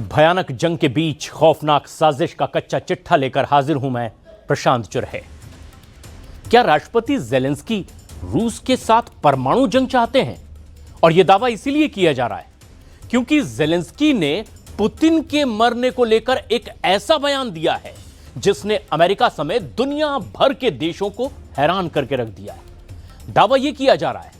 भयानक जंग के बीच खौफनाक साजिश का कच्चा चिट्ठा लेकर हाजिर हूं मैं, प्रशांत चुरहे। क्या राष्ट्रपति जेलेंस्की रूस के साथ परमाणु जंग चाहते हैं? और यह दावा इसीलिए किया जा रहा है क्योंकि जेलेंस्की ने पुतिन के मरने को लेकर एक ऐसा बयान दिया है जिसने अमेरिका समेत दुनिया भर के देशों को हैरान करके रख दिया है। दावा यह किया जा रहा है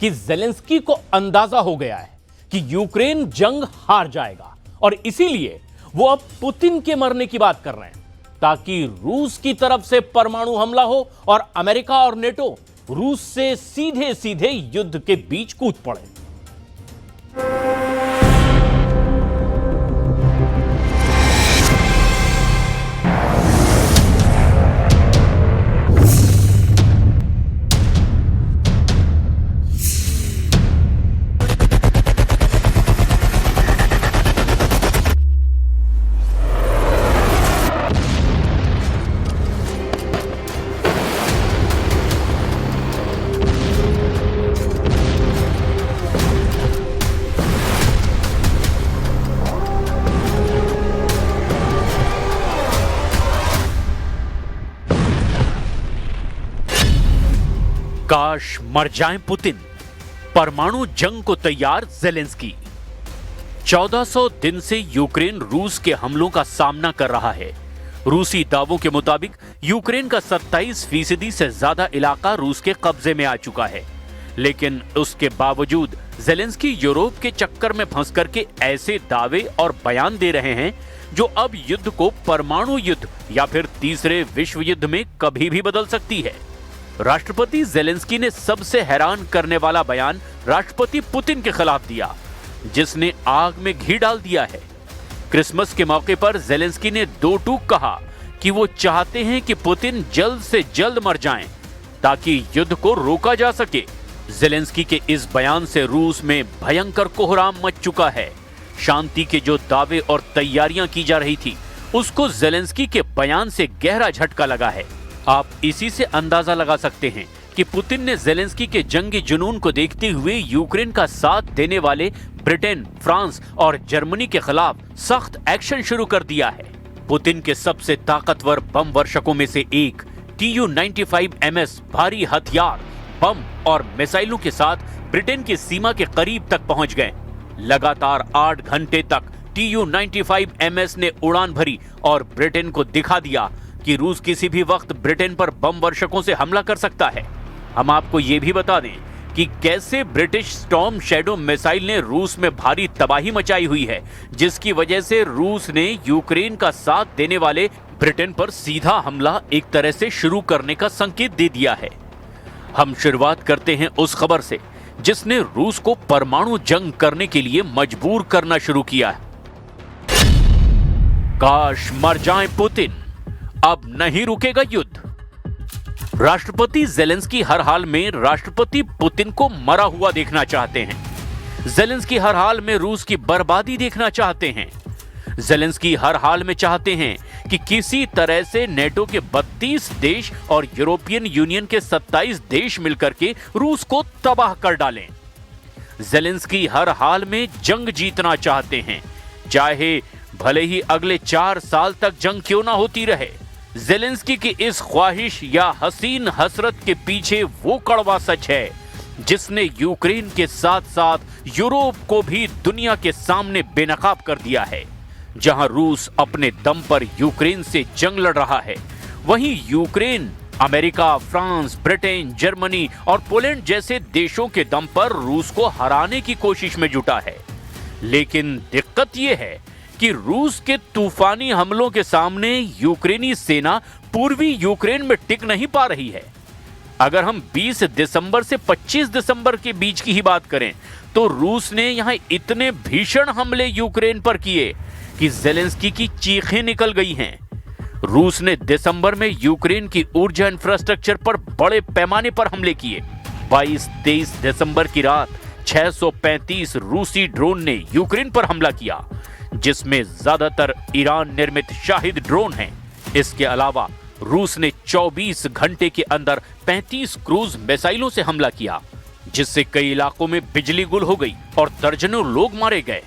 कि जेलेंस्की को अंदाजा हो गया है कि यूक्रेन जंग हार जाएगा और इसीलिए वो अब पुतिन के मरने की बात कर रहे हैं ताकि रूस की तरफ से परमाणु हमला हो और अमेरिका और नेटो रूस से सीधे सीधे युद्ध के बीच कूद पड़े। काश मर जाएं पुतिन, परमाणु जंग को तैयार जेलेंस्की। 1400 दिन से यूक्रेन रूस के हमलों का सामना कर रहा है। रूसी दावों के मुताबिक यूक्रेन का 27% से ज्यादा इलाका रूस के कब्जे में आ चुका है, लेकिन उसके बावजूद जेलेंस्की यूरोप के चक्कर में फंस करके ऐसे दावे और बयान दे रहे हैं जो अब युद्ध को परमाणु युद्ध या फिर तीसरे विश्व युद्ध में कभी भी बदल सकती है। राष्ट्रपति जेलेंस्की ने सबसे हैरान करने वाला बयान राष्ट्रपति पुतिन के खिलाफ दिया, जिसने आग में घी डाल दिया है। क्रिसमस के मौके पर जेलेंस्की ने दो टूक कहा कि वो चाहते हैं कि पुतिन जल्द से जल्द मर जाएं ताकि युद्ध को रोका जा सके। जेलेंस्की के इस बयान से रूस में भयंकर कोहराम मच चुका है। शांति के जो दावे और तैयारियां की जा रही थी, उसको जेलेंस्की के बयान से गहरा झटका लगा है। आप इसी से अंदाजा लगा सकते हैं कि पुतिन ने जेलेंस्की के जंगी जुनून को देखते हुए यूक्रेन का साथ देने वाले ब्रिटेन, फ्रांस और जर्मनी के खिलाफ सख्त एक्शन शुरू कर दिया है। पुतिन के सबसे ताकतवर बम वर्षकों में से एक Tu-95MS भारी हथियार, बम और मिसाइलों के साथ ब्रिटेन की सीमा के करीब तक पहुंच गए। लगातार 8 घंटे तक Tu-95MS ने उड़ान भरी और ब्रिटेन को दिखा दिया कि रूस किसी भी वक्त ब्रिटेन पर बम वर्षकों से हमला कर सकता है। हम आपको यह भी बता दें कि कैसे ब्रिटिश स्टॉर्म शैडो मिसाइल ने रूस में भारी तबाही मचाई हुई है, जिसकी वजह से रूस ने यूक्रेन का साथ देने वाले ब्रिटेन पर सीधा हमला एक तरह से शुरू करने का संकेत दे दिया है। हम शुरुआत करते हैं उस खबर से जिसने रूस को परमाणु जंग करने के लिए मजबूर करना शुरू किया है। काश मर जाएं पुतिन, अब नहीं रुकेगा युद्ध। राष्ट्रपति जेलेंस्की हर हाल में राष्ट्रपति पुतिन को मरा हुआ देखना चाहते हैं। जेलेंस्की हर हाल में रूस की बर्बादी देखना चाहते हैं। जेलेंस्की हर हाल में चाहते हैं कि किसी तरह से नेटो के 32 देश और यूरोपियन यूनियन के 27 देश मिलकर के रूस को तबाह कर डालें। जेलेंस्की हर हाल में जंग जीतना चाहते हैं, चाहे भले ही अगले 4 साल तक जंग क्यों ना होती रहे। जेलेंस्की की इस ख्वाहिश या हसीन हसरत के पीछे वो कड़वा सच है जिसने यूक्रेन के साथ साथ यूरोप को भी दुनिया के सामने बेनकाब कर दिया है। जहां रूस अपने दम पर यूक्रेन से जंग लड़ रहा है, वहीं Ukraine America, France, Britain, Germany और पोलैंड जैसे देशों के दम पर रूस को हराने की कोशिश में जुटा है। लेकिन दिक्कत यह है कि रूस के तूफानी हमलों के सामने यूक्रेनी सेना पूर्वी यूक्रेन में टिक नहीं पा रही है। अगर हम 20 दिसंबर से 25 दिसंबर के बीच की ही बात करें तो रूस ने यहां इतने भीषण हमले यूक्रेन पर किए कि जेलेंस्की की चीखें निकल गई हैं। रूस ने दिसंबर में यूक्रेन की ऊर्जा इंफ्रास्ट्रक्चर पर बड़े पैमाने पर हमले किए। 22-23 दिसंबर की रात 635 रूसी ड्रोन ने यूक्रेन पर हमला किया, जिसमें ज्यादातर ईरान निर्मित शाहिद ड्रोन हैं। इसके अलावा रूस ने 24 घंटे के अंदर 35 क्रूज मिसाइलों से हमला किया, जिससे कई इलाकों में बिजली गुल हो गई और दर्जनों लोग मारे गए।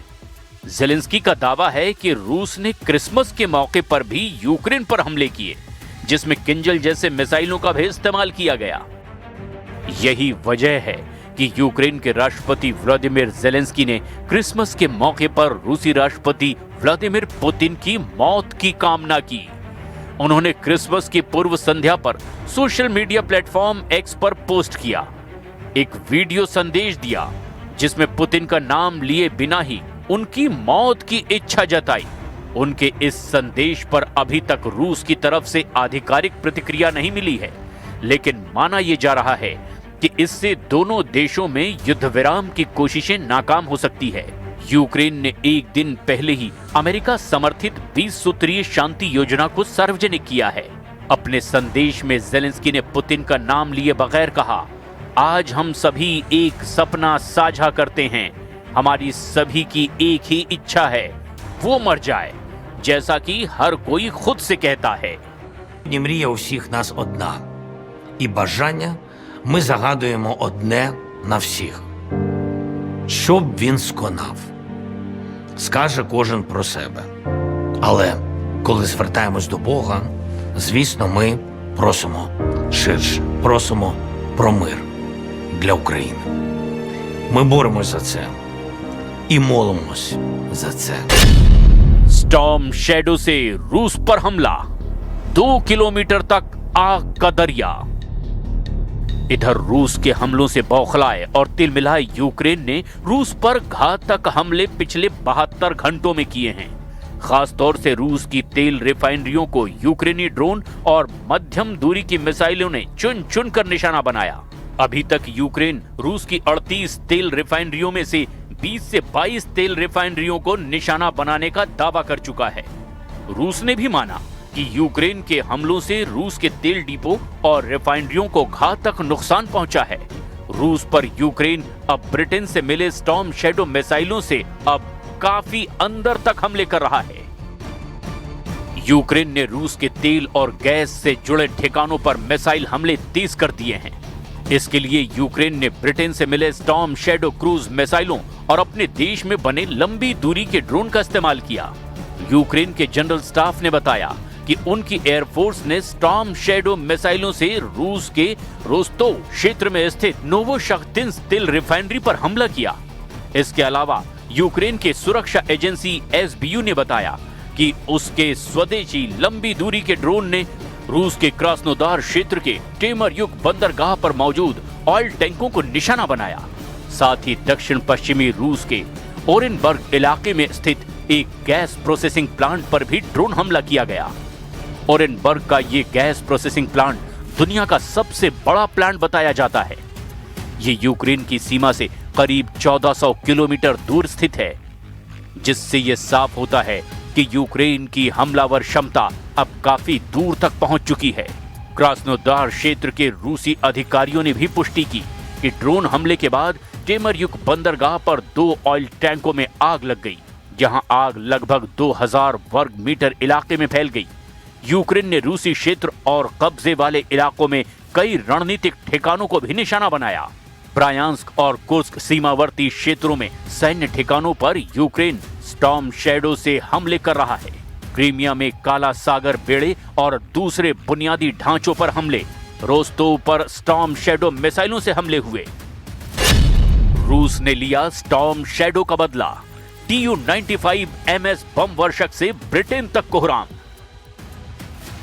जेलेंस्की का दावा है कि रूस ने क्रिसमस के मौके पर भी यूक्रेन पर हमले किए, जिसमें किंजल जैसे मिसाइलों का भी इस्तेमाल किया गया। यही वजह है कि यूक्रेन के राष्ट्रपति व्लादिमीर जेलेंस्की ने क्रिसमस के मौके पर रूसी राष्ट्रपति व्लादिमीर पुतिन की मौत की कामना की। उन्होंने क्रिसमस की पूर्व संध्या पर सोशल मीडिया प्लेटफॉर्म एक्स पर पोस्ट किया, एक वीडियो संदेश दिया जिसमें पुतिन का नाम लिए बिना ही उनकी मौत की इच्छा जताई। उनके इस संदेश पर अभी तक रूस की तरफ से आधिकारिक प्रतिक्रिया नहीं मिली है, लेकिन माना यह जा रहा है कि इससे दोनों देशों में युद्ध विराम की कोशिशें नाकाम हो सकती है। यूक्रेन ने एक दिन पहले ही अमेरिका समर्थित 20 सूत्रीय शांति योजना को सार्वजनिक किया है। अपने संदेश में जेलेंस्की ने पुतिन का नाम लिए बगैर कहा, आज हम सभी एक सपना साझा करते हैं, हमारी सभी की एक ही इच्छा है, वो मर जाए, जैसा कि हर कोई खुद से कहता है। Мрія у всіх нас одна. І бажання ми загадуємо одне на всіх. Щоб він сконав. Скаже кожен про себе. Але коли звертаємось до Бога, звісно, ми просимо ширше, просимо про мир для України. Ми боремось за це і молимось за це. स्टॉर्म शैडो से रूस पर हमला, 2 किलोमीटर तक आग का दरिया। इधर रूस के हमलों से बौखलाए और तिलमिलाए यूक्रेन ने रूस पर घातक हमले पिछले 72 घंटों में किए हैं। खासतौर से रूस की तेल रिफाइनरियों को यूक्रेनी ड्रोन और मध्यम दूरी की मिसाइलों ने चुन चुन कर निशाना बनाया। अभी तक यूक्रेन रूस की 38 तेल रिफाइनरियों में से 20 से 22 तेल रिफाइनरियों को निशाना बनाने का दावा कर चुका है। रूस ने भी माना कि यूक्रेन के हमलों से रूस के तेल डिपो और रिफाइनरियों को घातक नुकसान पहुंचा है। रूस पर यूक्रेन अब ब्रिटेन से मिले स्टॉर्म शैडो मिसाइलों से अब काफी अंदर तक हमले कर रहा है। यूक्रेन ने रूस के तेल और गैस से जुड़े ठिकानों पर मिसाइल हमले तेज कर दिए हैं। इसके लिए यूक्रेन ने ब्रिटेन से मिले स्टॉर्म शैडो क्रूज मिसाइलों और अपने देश में बने लंबी दूरी के ड्रोन का इस्तेमाल किया। यूक्रेन के जनरल स्टाफ ने बताया कि उनकी एयरफोर्स ने स्टॉर्म शैडो मिसाइलों से रूस के रोस्तोव क्षेत्र में स्थित नोवोशख्तिंस्क तेल रिफाइनरी पर हमला किया। इसके अलावा यूक्रेन के सुरक्षा एजेंसी एसबीयू ने बताया कि उसके स्वदेशी लंबी दूरी के ड्रोन ने रूस के क्रास्नोदार क्षेत्र के टेमरयुक बंदरगाह पर मौजूद ऑयल टैंकों को निशाना बनाया। साथ ही दक्षिण पश्चिमी रूस के ओरेनबर्ग इलाके में स्थित एक गैस प्रोसेसिंग प्लांट पर भी ड्रोन हमला किया गया। ओरेनबर्ग का ये गैस प्रोसेसिंग प्लांट दुनिया का सबसे बड़ा प्लांट बताया जाता है। ये यूक्रेन की सीमा से करीब 1400 किलोमीटर दूर स्थित है, जिससे ये साफ होता है कि यूक्रेन की हमलावर क्षमता अब काफी दूर तक पहुंच चुकी है। क्रास्नोदार क्षेत्र के रूसी अधिकारियों ने भी पुष्टि की कि ड्रोन हमले के बाद टेमरयुक बंदरगाह पर 2 ऑयल टैंकों में आग लग गई, जहां आग लगभग 2000 वर्ग मीटर इलाके में फैल गई। यूक्रेन ने रूसी क्षेत्र और कब्जे वाले इलाकों में कई रणनीतिक ठिकानों को भी निशाना बनाया। ब्रायांस्क और कुर्स्क सीमावर्ती क्षेत्रों में सैन्य ठिकानों पर यूक्रेन स्टॉर्म शैडो से हमले कर रहा है। क्रीमिया में काला सागर बेड़े और दूसरे बुनियादी ढांचों पर हमले, रोस्तोव पर स्टॉर्म शैडो मिसाइलों से हमले हुए। रूस ने लिया स्टॉर्म शैडो का बदला, TU-95 MS बम वर्षक से ब्रिटेन तक कोहराम।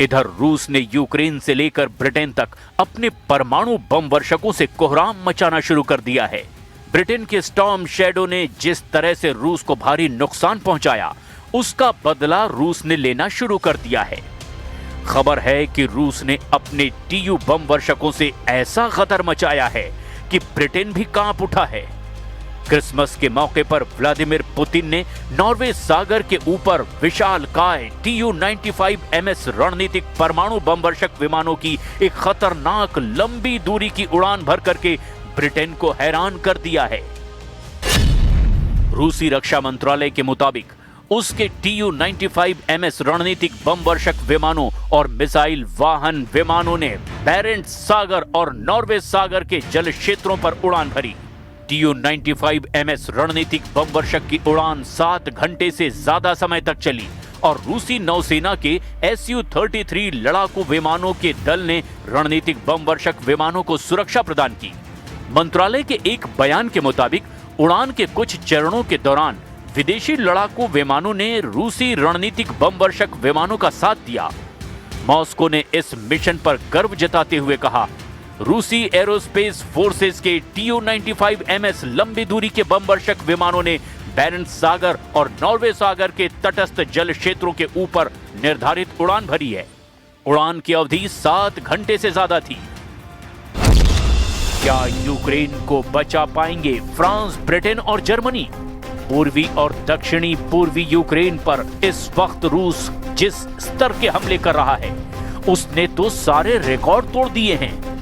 इधर रूस ने यूक्रेन से लेकर ब्रिटेन तक अपने परमाणु बम वर्षकों से कोहराम मचाना शुरू कर दिया है। ब्रिटेन के स्टॉर्म शैडो ने जिस तरह से रूस को भारी नुकसान पहुंचाया, उसका बदला रूस ने लेना शुरू कर दिया है। खबर है कि रूस ने अपने TU बम वर्षकों से ऐसा गदर मचाया है कि ब्रिटेन भी कांप उठा है। क्रिसमस के मौके पर व्लादिमीर पुतिन ने नॉर्वे सागर के ऊपर विशालकाय TU-95 MS रणनीतिक परमाणु बम वर्षक विमानों की एक खतरनाक लंबी दूरी की उड़ान भर करके ब्रिटेन को हैरान कर दिया है। रूसी रक्षा मंत्रालय के मुताबिक उसके TU-95 MS रणनीतिक बम वर्षक विमानों और मिसाइल वाहन विमानों ने बैरेंट्स सागर और नॉर्वे सागर के जल क्षेत्रों पर उड़ान भरी। Tu-95MS रणनीतिक बम वर्षक की उड़ान 7 घंटे से ज्यादा समय तक चली और रूसी नौसेना के Su-33 लड़ाकू विमानों के दल ने रणनीतिक बम वर्षक विमानों को सुरक्षा प्रदान की। मंत्रालय के एक बयान के मुताबिक उड़ान के कुछ चरणों के दौरान विदेशी लड़ाकू विमानों ने रूसी रणनीतिक बम वर्षक विमानों का साथ दिया। मॉस्को ने इस मिशन पर गर्व जताते हुए कहा, रूसी एरोस्पेस फोर्सेस के Tu-95MS लंबी दूरी के बम वर्षक विमानों ने बैरेंट्स सागर और नॉर्वे सागर के तटस्थ जल क्षेत्रों के ऊपर निर्धारित उड़ान भरी है। उड़ान की अवधि 7 घंटे से ज्यादा थी। क्या यूक्रेन को बचा पाएंगे फ्रांस, ब्रिटेन और जर्मनी? पूर्वी और दक्षिणी पूर्वी यूक्रेन पर इस वक्त रूस जिस स्तर के हमले कर रहा है उसने तो सारे रिकॉर्ड तोड़ दिए हैं।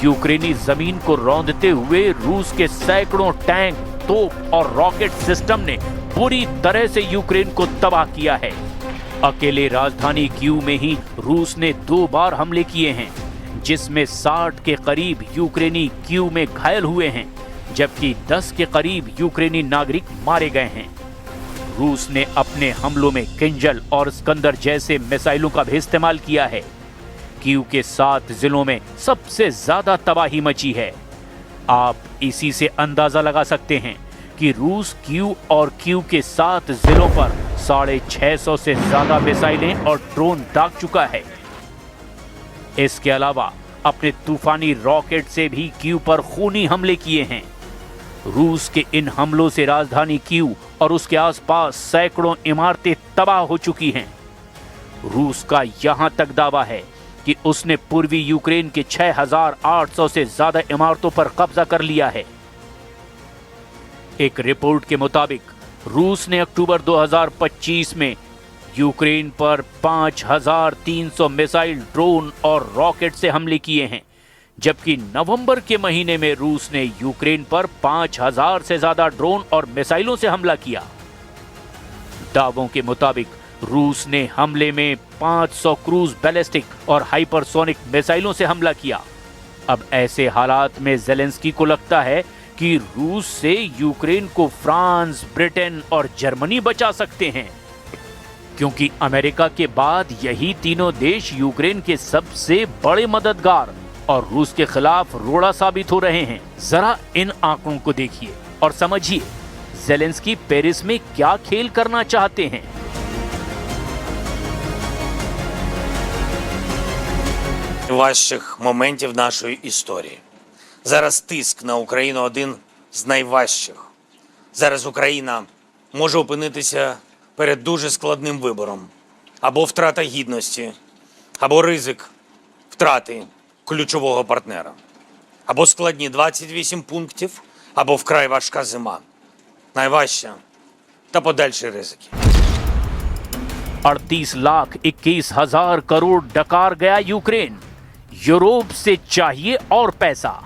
यूक्रेनी जमीन को रौंदते हुए रूस के सैकड़ों टैंक, तोप और रॉकेट सिस्टम ने पूरी तरह से यूक्रेन को तबाह किया है। अकेले राजधानी कीव में ही रूस ने 2 बार हमले किए हैं, जिसमें 60 के करीब यूक्रेनी कीव में घायल हुए हैं, जबकि 10 के करीब यूक्रेनी नागरिक मारे गए हैं। रूस ने अपने हमलों में किंजल और स्कंदर जैसे मिसाइलों का भी इस्तेमाल किया है। कीव के 7 जिलों में सबसे ज्यादा तबाही मची है। आप इसी से अंदाजा लगा सकते हैं कि रूस कीव और कीव के 7 जिलों पर 650 से ज्यादा मिसाइलें और ड्रोन दाग चुका है। इसके अलावा अपने तूफानी रॉकेट से भी कीव पर खूनी हमले किए हैं। रूस के इन हमलों से राजधानी कीव और उसके आसपास सैकड़ों इमारतें तबाह हो चुकी हैं। रूस का यहां तक दावा है कि उसने पूर्वी यूक्रेन के 6800 से ज्यादा इमारतों पर कब्जा कर लिया है। एक रिपोर्ट के मुताबिक रूस ने अक्टूबर 2025 में यूक्रेन पर 5300 मिसाइल, ड्रोन और रॉकेट से हमले किए हैं, जबकि नवंबर के महीने में रूस ने यूक्रेन पर 5000 से ज्यादा ड्रोन और मिसाइलों से हमला किया। दावों के मुताबिक रूस ने हमले में 500 क्रूज बैलिस्टिक और हाइपरसोनिक मिसाइलों से हमला किया। अब ऐसे हालात में ज़ेलेंस्की को लगता है कि रूस से यूक्रेन को फ्रांस, ब्रिटेन और जर्मनी बचा सकते हैं, क्योंकि अमेरिका के बाद यही तीनों देश यूक्रेन के सबसे बड़े मददगार और रूस के खिलाफ रोड़ा साबित हो रहे हैं। जरा इन आंकड़ों को देखिए और समझिए ज़ेलेंस्की पेरिस में क्या खेल करना चाहते हैं। Найважчих моментів нашої історії. Зараз тиск на Україну один з найважчих. Зараз Україна може опинитися перед дуже складним вибором. Або втрата гідності, або ризик втрати ключового партнера. Або складні 28 пунктів, або вкрай важка зима. Найважча та подальші ризики. 38,21,000 करोड़ डकार गया यूक्रेन। यूरोप से चाहिए और पैसा।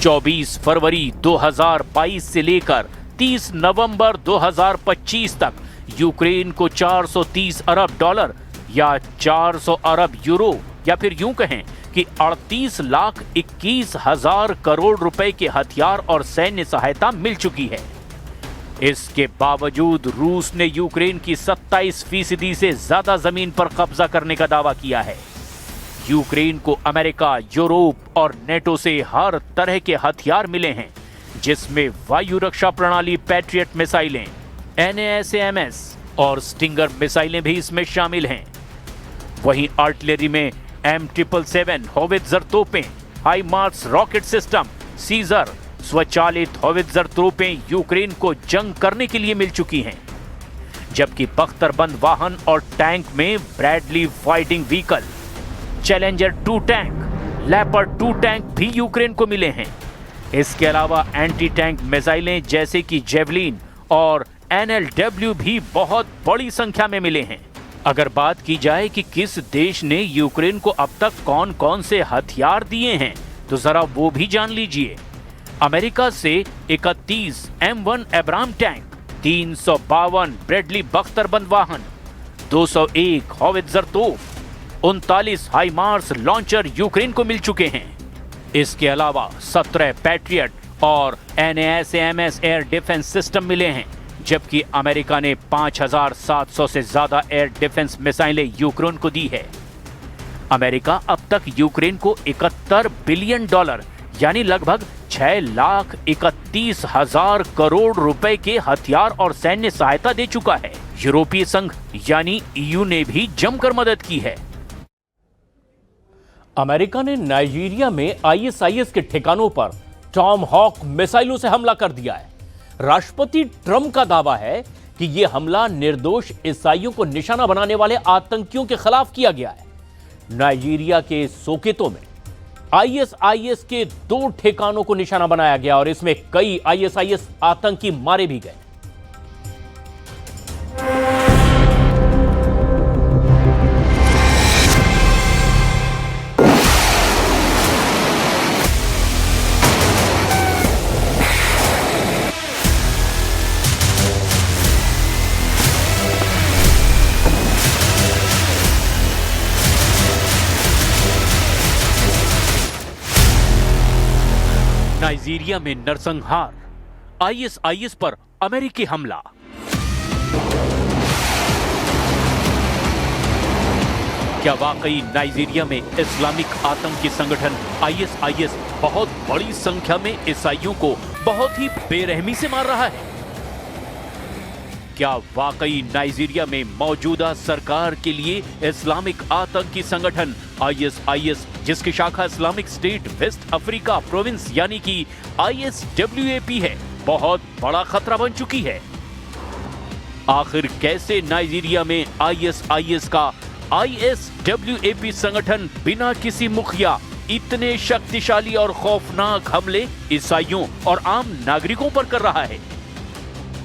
24 फरवरी 2022 से लेकर 30 नवंबर 2025 तक यूक्रेन को 430 अरब डॉलर या 400 अरब यूरो या फिर यूं कहें कि 38,21,000 करोड़ रुपए के हथियार और सैन्य सहायता मिल चुकी है। इसके बावजूद रूस ने यूक्रेन की 27% से ज्यादा जमीन पर कब्जा करने का दावा किया है। यूक्रेन को अमेरिका, यूरोप और नेटो से हर तरह के हथियार मिले हैं, जिसमें वायु रक्षा प्रणाली पैट्रियट मिसाइलें, NASAMS और स्टिंगर मिसाइलें भी इसमें शामिल हैं। वहीं आर्टिलरी में M777 होवित्जर तोपें, हाइमार्स रॉकेट सिस्टम, सीजर स्वचालित होवित्जर तोपें यूक्रेन को जंग करने के लिए मिल चुकी हैं, जबकि बख्तरबंद वाहन और टैंक में Bradley fighting vehicle, challenger 2 tank, leopard 2 tank भी यूक्रेन को मिले हैं। इसके अलावा एंटी टैंक मिसाइलें जैसे कि जेवलिन और NLW भी बहुत बड़ी संख्या में मिले हैं। अगर बात की जाए कि किस देश ने यूक्रेन को अब तक कौन कौन से हथियार दिए हैं, तो जरा वो भी जान लीजिए। अमेरिका से 31 M1 एब्राम टैंक, 352 ब्रेडली बख्तरबंद वाहन, 201 होवित्जर तोप, 39 हाइमार्स लॉन्चर यूक्रेन को मिल चुके हैं। इसके अलावा 17 पैट्रियट और NASAMS एयर डिफेंस सिस्टम मिले हैं, जबकि अमेरिका ने 5,700 से ज्यादा एयर डिफेंस मिसाइलें यूक्रेन को दी है। अमेरिका अब तक यूक्रेन को $71 बिलियन यानी लगभग 6,31,000 करोड़ रुपए के हथियार और सैन्य सहायता दे चुका है। यूरोपीय संघ यानी EU ने भी जमकर मदद की है। अमेरिका ने नाइजीरिया में ISIS के ठिकानों पर टॉम हॉक मिसाइलों से हमला कर दिया है। राष्ट्रपति ट्रंप का दावा है कि यह हमला निर्दोष ईसाइयों को निशाना बनाने वाले आतंकियों के खिलाफ किया गया है। नाइजीरिया के सोकेतो में ISIS के 2 ठिकानों को निशाना बनाया गया और इसमें कई ISIS आतंकी मारे भी गए। नाइजीरिया में नरसंहार, ISIS पर अमेरिकी हमला। क्या वाकई नाइजीरिया में इस्लामिक आतंकी संगठन ISIS बहुत बड़ी संख्या में ईसाइयों को बहुत ही बेरहमी से मार रहा है? क्या वाकई नाइजीरिया में मौजूदा सरकार के लिए इस्लामिक आतंकी संगठन ISIS, जिसकी शाखा Islamic State West Africa Province यानी कि ISWAP है, बहुत बड़ा खतरा बन चुकी है? आखिर कैसे नाइजीरिया में ISIS का ISWAP संगठन बिना किसी मुखिया इतने शक्तिशाली और खौफनाक हमले ईसाइयों और आम नागरिकों पर कर रहा है?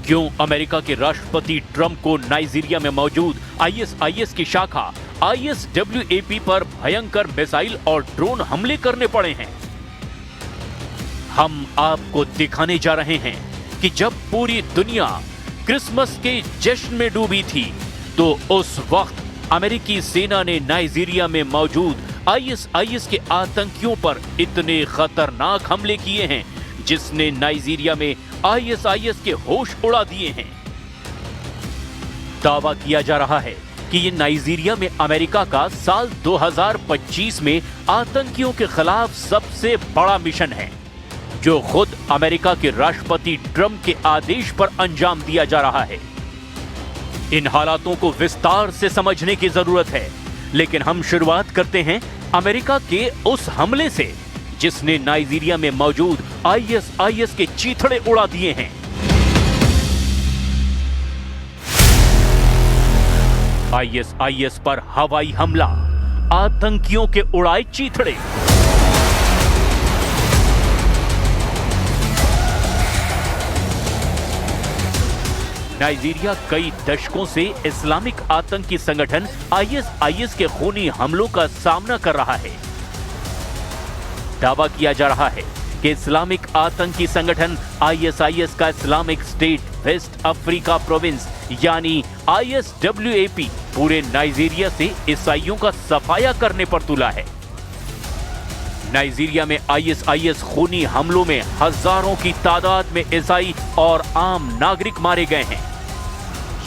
क्यों अमेरिका के राष्ट्रपति ट्रंप को नाइजीरिया में मौजूद ISIS की शाखा ISWAP पर भयंकर मिसाइल और ड्रोन हमले करने पड़े हैं? हम आपको दिखाने जा रहे हैं कि जब पूरी दुनिया क्रिसमस के जश्न में डूबी थी, तो उस वक्त अमेरिकी सेना ने नाइजीरिया में मौजूद ISIS के आतंकियों पर इतने खतरनाक हमले किए हैं, जिसने नाइजीरिया में ISIS के होश उड़ा दिए हैं। दावा किया जा रहा है कि ये नाइजीरिया में अमेरिका का साल 2025 में आतंकियों के खिलाफ सबसे बड़ा मिशन है, जो खुद अमेरिका के राष्ट्रपति ट्रंप के आदेश पर अंजाम दिया जा रहा है। इन हालातों को विस्तार से समझने की जरूरत है, लेकिन हम शुरुआत करते हैं अमेरिका के उस हमले से जिसने नाइजीरिया में मौजूद ISIS के चीथड़े उड़ा दिए हैं। ISIS पर हवाई हमला, आतंकियों के उड़ाए चीथड़े। नाइजीरिया कई दशकों से इस्लामिक आतंकी संगठन ISIS के खूनी हमलों का सामना कर रहा है। दावा किया जा रहा है कि इस्लामिक आतंकी संगठन ISIS का Islamic State West Africa Province यानी ISWAP पूरे नाइजीरिया से ईसाइयों का सफाया करने पर तुला है। नाइजीरिया में ISIS खूनी हमलों में हजारों की तादाद में ईसाई और आम नागरिक मारे गए हैं।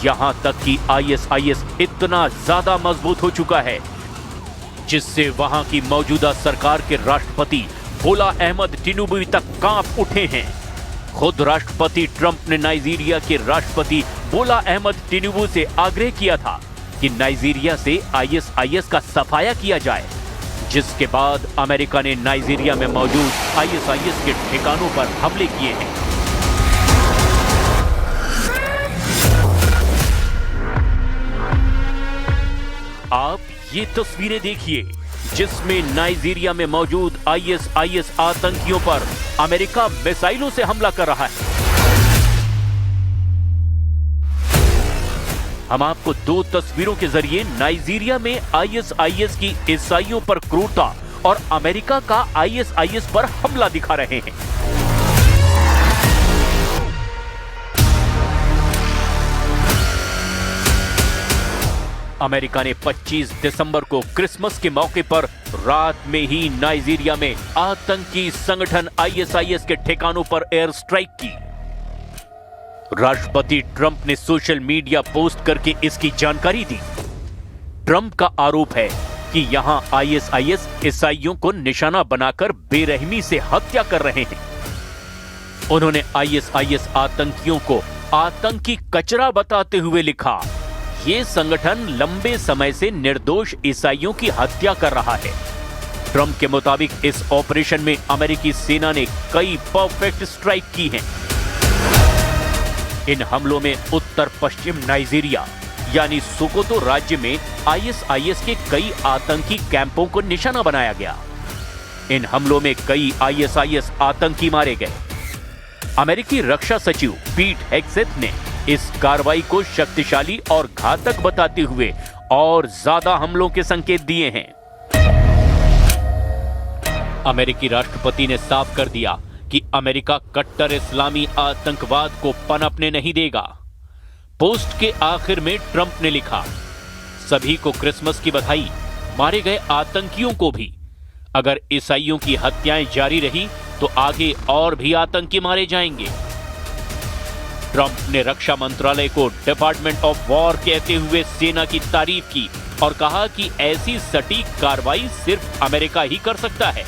यहां तक कि ISIS इतना ज्यादा मजबूत हो चुका है, जिससे वहां की मौजूदा सरकार के राष्ट्रपति बोला अहमद टिनुबू तक कांप उठे हैं। खुद राष्ट्रपति ट्रंप ने नाइजीरिया के राष्ट्रपति बोला अहमद टिनुबू से आग्रह किया था कि नाइजीरिया से ISIS का सफाया किया जाए, जिसके बाद अमेरिका ने नाइजीरिया में मौजूद ISIS के ठिकानों पर हमले किए हैं। आप ये तस्वीरें देखिए, जिसमें नाइजीरिया में मौजूद ISIS आतंकियों पर अमेरिका मिसाइलों से हमला कर रहा है। हम आपको 2 तस्वीरों के जरिए नाइजीरिया में ISIS की ईसाइयों पर क्रूरता और अमेरिका का ISIS पर हमला दिखा रहे हैं। अमेरिका ने 25 दिसंबर को क्रिसमस के मौके पर रात में ही नाइजीरिया में आतंकी संगठन आईएसआईएस के ठिकानों पर एयर स्ट्राइक की। राष्ट्रपति ट्रंप ने सोशल मीडिया पोस्ट करके इसकी जानकारी दी। ट्रंप का आरोप है कि यहां आईएसआईएस ईसाइयों को निशाना बनाकर बेरहमी से हत्या कर रहे हैं। उन्होंने आईएसआईएस आतंकियों को आतंकी कचरा बताते हुए लिखा, ये संगठन लंबे समय से निर्दोष ईसाइयों की हत्या कर रहा है। ट्रंप के मुताबिक इस ऑपरेशन में अमेरिकी सेना ने कई परफेक्ट स्ट्राइक की हैं। इन हमलों में उत्तर पश्चिम नाइजीरिया यानी सोकोतो राज्य में आईएसआईएस के कई आतंकी कैंपों को निशाना बनाया गया। इन हमलों में कई आईएसआईएस आतंकी मारे गए। अमेरिकी रक्षा सचिव पीट हेग्सेथ ने इस कार्रवाई को शक्तिशाली और घातक बताते हुए और ज्यादा हमलों के संकेत दिए हैं। अमेरिकी राष्ट्रपति ने साफ कर दिया कि अमेरिका कट्टर इस्लामी आतंकवाद को पनपने नहीं देगा। पोस्ट के आखिर में ट्रंप ने लिखा, सभी को क्रिसमस की बधाई, मारे गए आतंकियों को भी। अगर ईसाइयों की हत्याएं जारी रही तो आगे और भी आतंकी मारे जाएंगे। ट्रंप ने रक्षा मंत्रालय को डिपार्टमेंट ऑफ वॉर कहते हुए सेना की तारीफ की और कहा कि ऐसी सटीक कार्रवाई सिर्फ अमेरिका ही कर सकता है।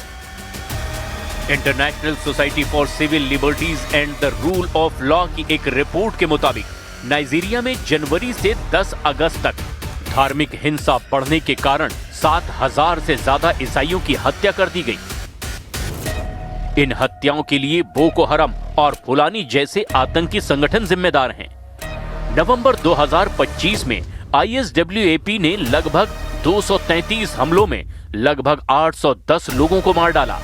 International Society for Civil Liberties and the Rule of Law की एक रिपोर्ट के मुताबिक नाइजीरिया में जनवरी से 10 अगस्त तक धार्मिक हिंसा बढ़ने के कारण 7,000 से ज्यादा ईसाइयों की हत्या कर दी गई। इन हत्याओं के लिए बोको हरम और फुलानी जैसे आतंकी संगठन जिम्मेदार हैं। नवंबर 2025 में आईएसडब्ल्यूएपी ने लगभग 233 हमलों में लगभग 810 लोगों को मार डाला।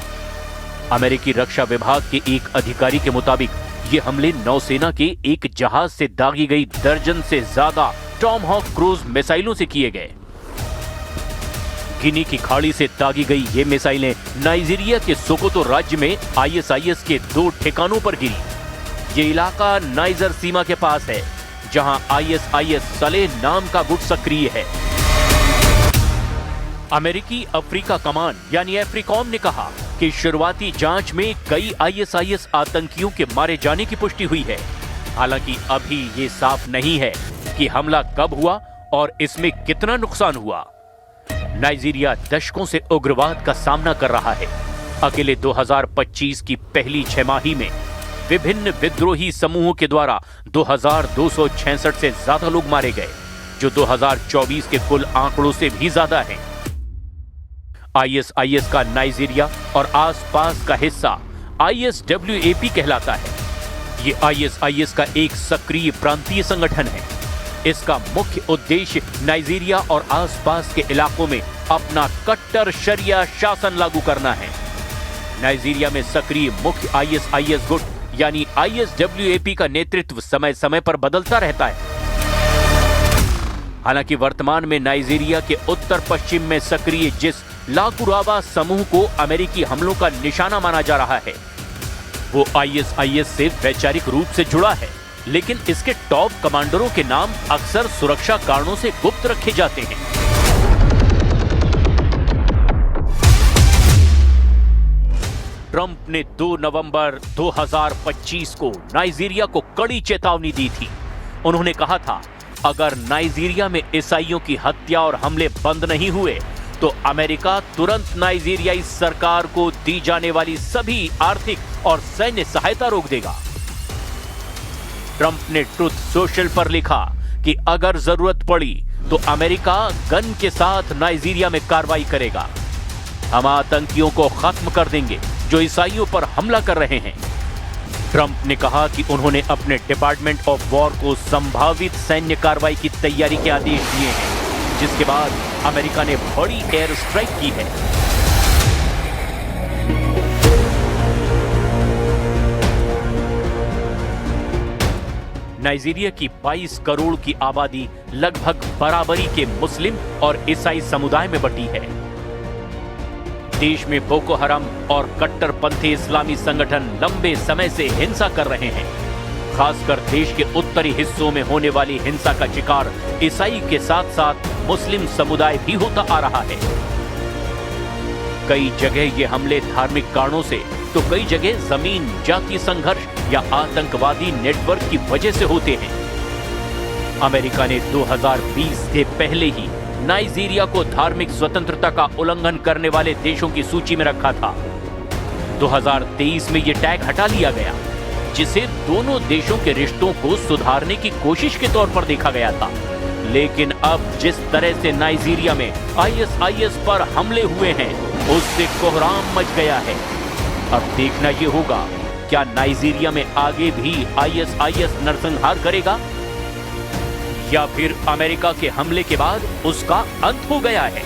अमेरिकी रक्षा विभाग के एक अधिकारी के मुताबिक ये हमले नौसेना के एक जहाज से दागी गई दर्जन से ज्यादा टॉमहॉक क्रूज मिसाइलों से किए गए। गिनी की खाड़ी से दागी गई ये मिसाइलें नाइजीरिया के सोकोतो राज्य में आईएसआईएस के 2 ठिकानों पर गिरी। ये इलाका नाइजर सीमा के पास है, जहां आईएसआईएस सलेह नाम का गुट सक्रिय है। अमेरिकी अफ्रीका कमान यानी अफ्रीकॉम ने कहा कि शुरुआती जांच में कई आईएसआईएस आतंकियों के मारे जाने की पुष्टि हुई है। हालांकि अभी ये साफ नहीं है कि हमला कब हुआ और इसमें कितना नुकसान हुआ। नाइजीरिया दशकों से उग्रवाद का सामना कर रहा है। अकेले 2025 की पहली 6 माही में विभिन्न विद्रोही समूहों के द्वारा 2266 से ज्यादा लोग मारे गए, जो 2024 के कुल आंकड़ों से भी ज्यादा हैं। आईएसआईएस का नाइजीरिया और आसपास का हिस्सा आईएसडब्ल्यूएपी कहलाता है। ये आईएसआईएस का एक सक्रिय प्रांतीय संगठन है। इसका मुख्य उद्देश्य नाइजीरिया और आसपास के इलाकों में अपना कट्टर शरिया शासन लागू करना है। नाइजीरिया में सक्रिय मुख्य आईएसआईएस गुट यानी आईएसडब्ल्यूएपी का नेतृत्व समय समय पर बदलता रहता है। हालांकि वर्तमान में नाइजीरिया के उत्तर पश्चिम में सक्रिय जिस लाकुराबा समूह को अमेरिकी हमलों का निशाना माना जा रहा है, वो आईएसआईएस से वैचारिक रूप से जुड़ा है, लेकिन इसके टॉप कमांडरों के नाम अक्सर सुरक्षा कारणों से गुप्त रखे जाते हैं। ट्रंप ने 2 नवंबर 2025 को नाइजीरिया को कड़ी चेतावनी दी थी। उन्होंने कहा था, अगर नाइजीरिया में ईसाइयों की हत्या और हमले बंद नहीं हुए तो अमेरिका तुरंत नाइजीरियाई सरकार को दी जाने वाली सभी आर्थिक और सैन्य सहायता रोक देगा। ट्रंप ने ट्रुथ सोशल पर लिखा कि अगर जरूरत पड़ी तो अमेरिका गन के साथ नाइजीरिया में कार्रवाई करेगा। हम आतंकियों को खत्म कर देंगे जो ईसाइयों पर हमला कर रहे हैं। ट्रंप ने कहा कि उन्होंने अपने डिपार्टमेंट ऑफ वॉर को संभावित सैन्य कार्रवाई की तैयारी के आदेश दिए हैं, जिसके बाद अमेरिका ने बड़ी एयर स्ट्राइक की है। नाइजीरिया की 22 करोड़ की आबादी लगभग बराबरी के मुस्लिम और ईसाई समुदाय में बटी है। देश में बोको हराम और कट्टरपंथी इस्लामी संगठन लंबे समय से हिंसा कर रहे हैं। खासकर देश के उत्तरी हिस्सों में होने वाली हिंसा का शिकार ईसाई के साथ साथ मुस्लिम समुदाय भी होता आ रहा है। कई जगह ये हमले धार्मिक कारणों से तो कई जगह जमीन, जातीय संघर्ष या आतंकवादी नेटवर्क की वजह से होते हैं। अमेरिका ने 2020 से पहले ही नाइजीरिया को धार्मिक स्वतंत्रता का उल्लंघन करने वाले देशों की सूची में रखा था। 2023 में यह टैग हटा लिया गया, जिसे दोनों देशों के रिश्तों को सुधारने की कोशिश के तौर पर देखा गया था। लेकिन अब जिस तरह से नाइजीरिया में आईएसआईएस पर हमले हुए हैं, उससे कोहराम मच गया है। अब देखना यह होगा, क्या नाइजीरिया में आगे भी आईएसआईएस नरसंहार करेगा या फिर अमेरिका के हमले के बाद उसका अंत हो गया है।